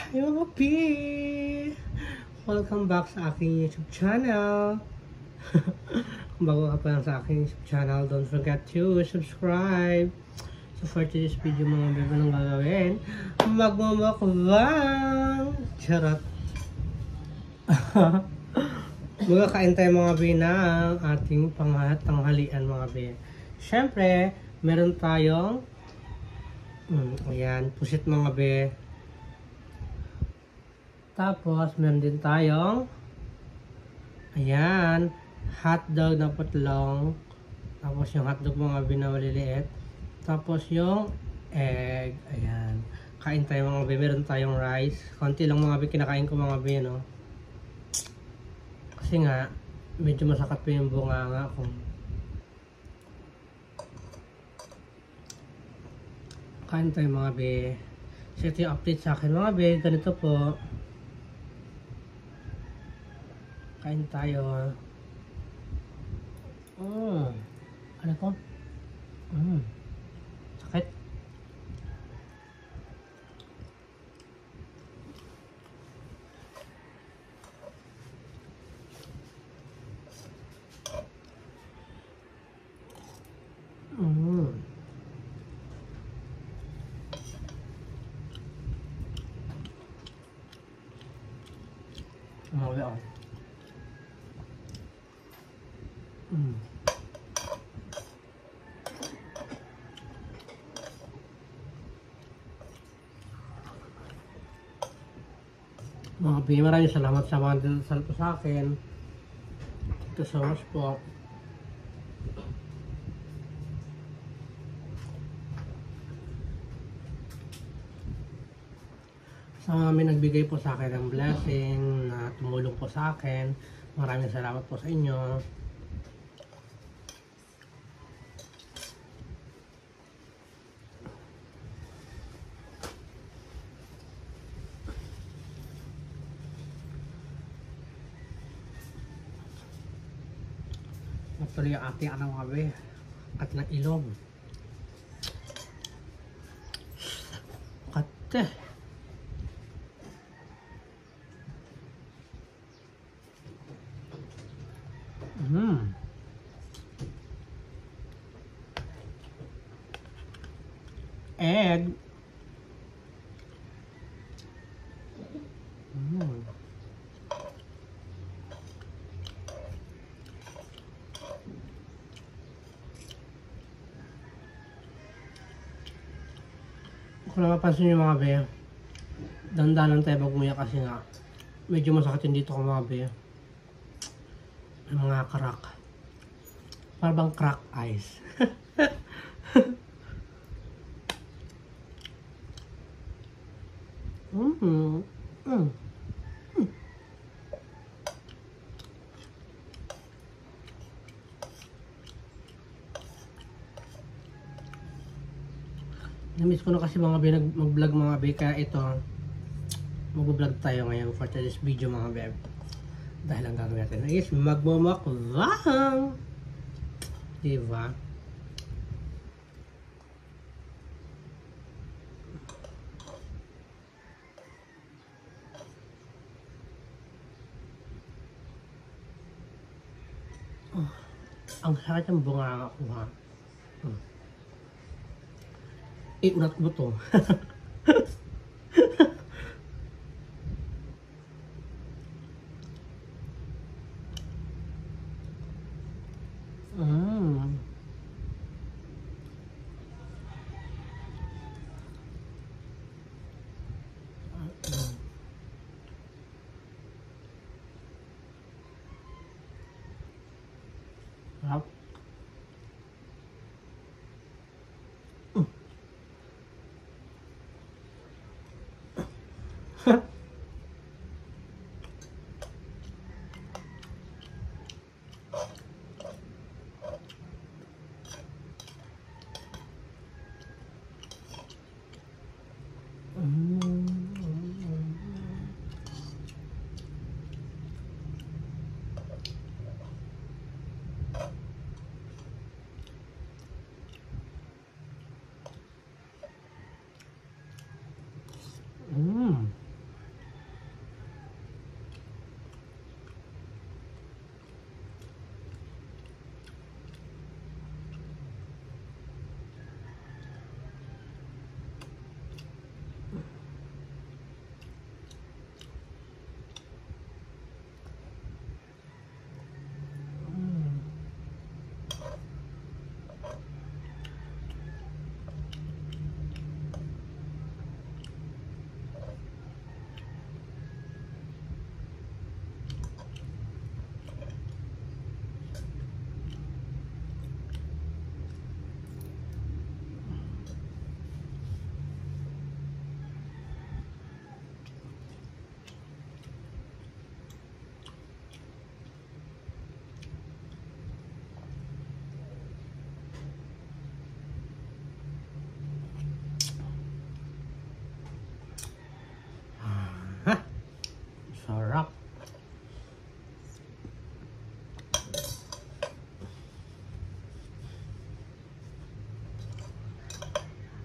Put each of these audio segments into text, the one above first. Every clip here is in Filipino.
Hi mga P! Welcome back sa aking YouTube channel. Kung bago ka pa lang sa aking YouTube channel, don't forget to subscribe. So for today's video mga bebe, nang gagawin, magmumukbang! Charot! Magkakain tayo mga be ng ating tanghalian mga be. Siyempre, meron tayong ayan, pusit mga be. Tapos, meron din tayong ayan, hotdog na putlong. Tapos yung hotdog mga binawaliliit. Tapos yung egg. Ayan. Kain tayo mga be. Meron tayong rice. Konti lang mga be kinakain ko mga be, no? Kasi nga, medyo masakat pa yung bunganga ko. Kain tayo mga be. So ito yung update sa akin mga be. Ganito po. Kain tayo. Ano ko? Sakit. Umawi ako. Mga be, maraming salamat sa mga dinasal po sa akin. Thank you so much po. Sa mga may nagbigay po sa akin ng blessing, na tumulong po sa akin, maraming salamat po sa inyo. Actually, yung ating ano mga be, at ng ilong. Kate. Egg. Kung napapansin nyo mga be, dandanan tayo magmuya kasi nga medyo masakit yung dito ko mga be. May mga crack. Parang bang crack eyes. Namiss ko na kasi mga be mag-vlog mga be, kaya ito mag-vlog tayo ngayon for today's video mga be. Dahil ang gagawin natin is magmumukbang, diba? Ang sakit ng bunganga ko ha. Iunat mo to.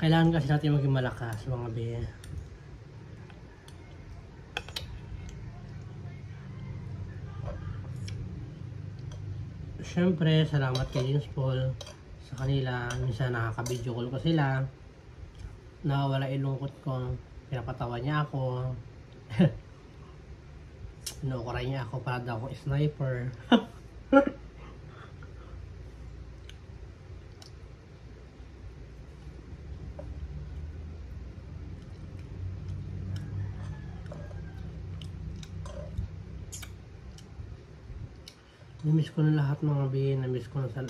Kailangan kasi natin maging malakas mga be. Siyempre, salamat kay James Paul sa kanila. Minsan nakaka-video call ko sila. Nawawala ilungkot ko. Pinapatawa niya ako. Inuukuray niya ako para daw akong sniper. Namiss ko na lahat mga be, namiss ko na sa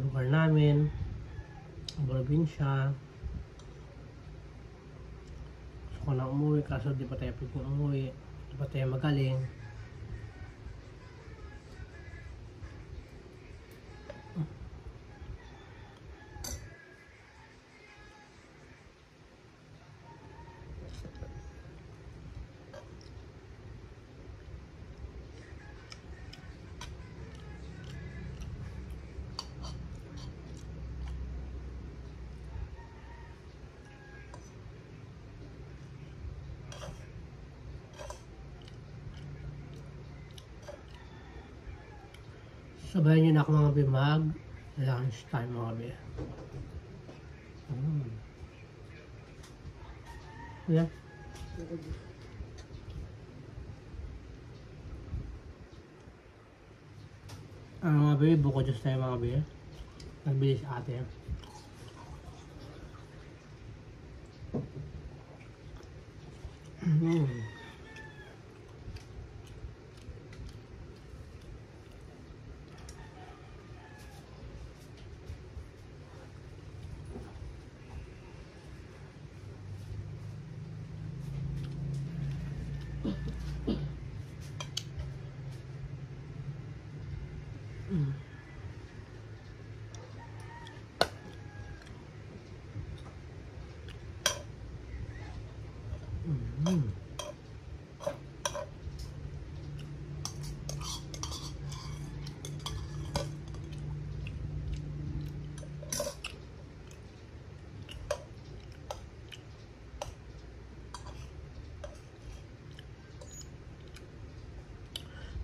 lugar namin, sa probinsya. Gusto ko na umuwi kaso di pa tayo pwedeng umuwi, di pa tayo magaling. Sabayan nyo na ako mga be mag lunch time mga be. Yeah. Mga be, buko juice tayo mga be. Nagbili sa ate.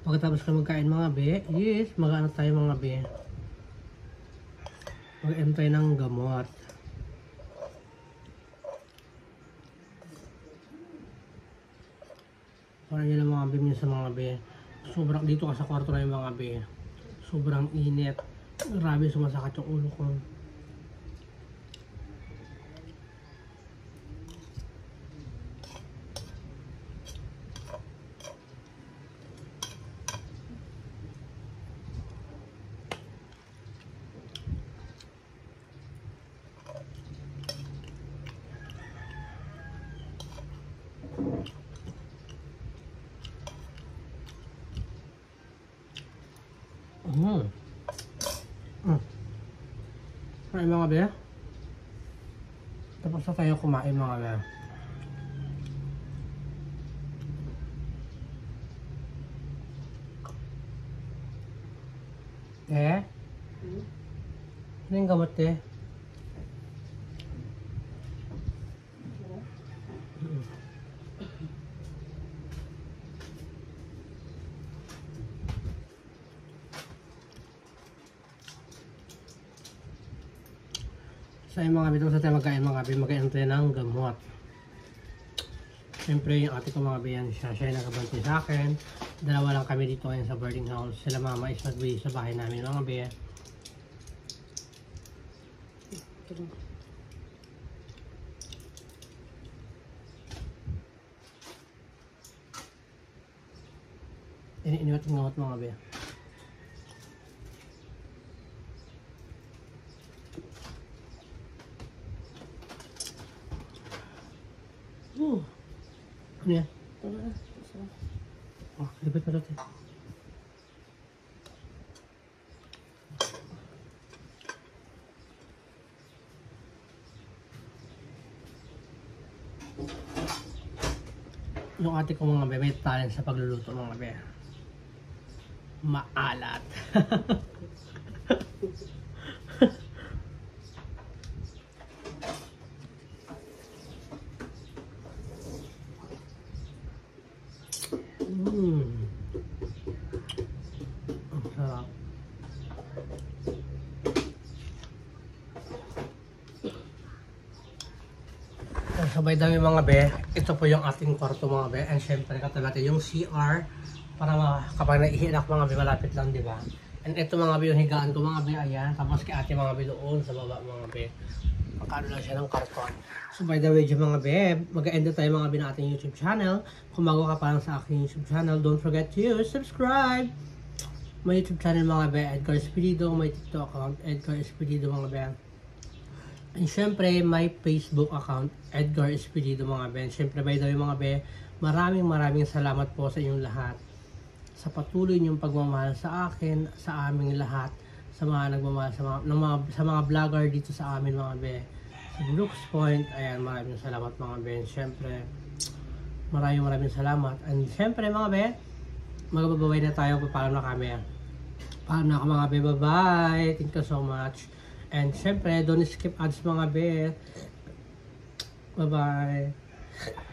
Pagkatapos ka magkain mga be, yes, mag-ano tayo mga be. Mag-em tayo ng gamot. Para nyo lang mga be, minsan mga be. Sobrang dito ka sa kwarto na yung mga be. Sobrang init. Grabe sumasakit yung ulo ko. Ay mga be, tapos na tayo kumain mga be. Ano yung gamot So yung mga bitong sa tayo magkain tayo ng gamot. Siyempre yung ate ko mga biyan siya yung nagabantay sa akin. Dalawa lang kami dito ngayon sa boarding house. Sila mama is nagbili sa bahay namin mga biyan. Iniwat ng gamot mga biyan. Ano yan? Oh, lipit pa ito. Yung ate ko mga be, may talent sa pagluluto mga be. Maalat. by the way mga be, ito po yung ating kwarto mga be. And syempre katabi natin yung CR para kapag naihinak mga be, malapit lang, di ba? And ito mga be, yung higaan ko mga be, ayan. Tapos kay ate mga be doon sa baba mga be. Magkano lang siya ng karton. So by the way dyan mga be, mag-end na tayo mga be ng ating YouTube channel. Kung bago ka pa lang sa aking YouTube channel, don't forget to subscribe. May YouTube channel mga be, Edgar Espirido. May TikTok account, Edgar Espirido mga be. And syempre, may Facebook account, Edgar Espirido mga be. And syempre, by the way mga be, maraming salamat po sa inyong lahat. Sa patuloy niyong pagmamahal sa akin, sa aming lahat, sa mga nagmamahal, sa mga vlogger dito sa amin mga be. Sa Brooks Point, ayan, maraming salamat mga be. And syempre, maraming salamat. And syempre mga be, magbabaway na tayo, papaalam na kami. Paalam na ka mga be, bye-bye. Thank you so much. And syempre, don't skip ads mga be. Bye-bye.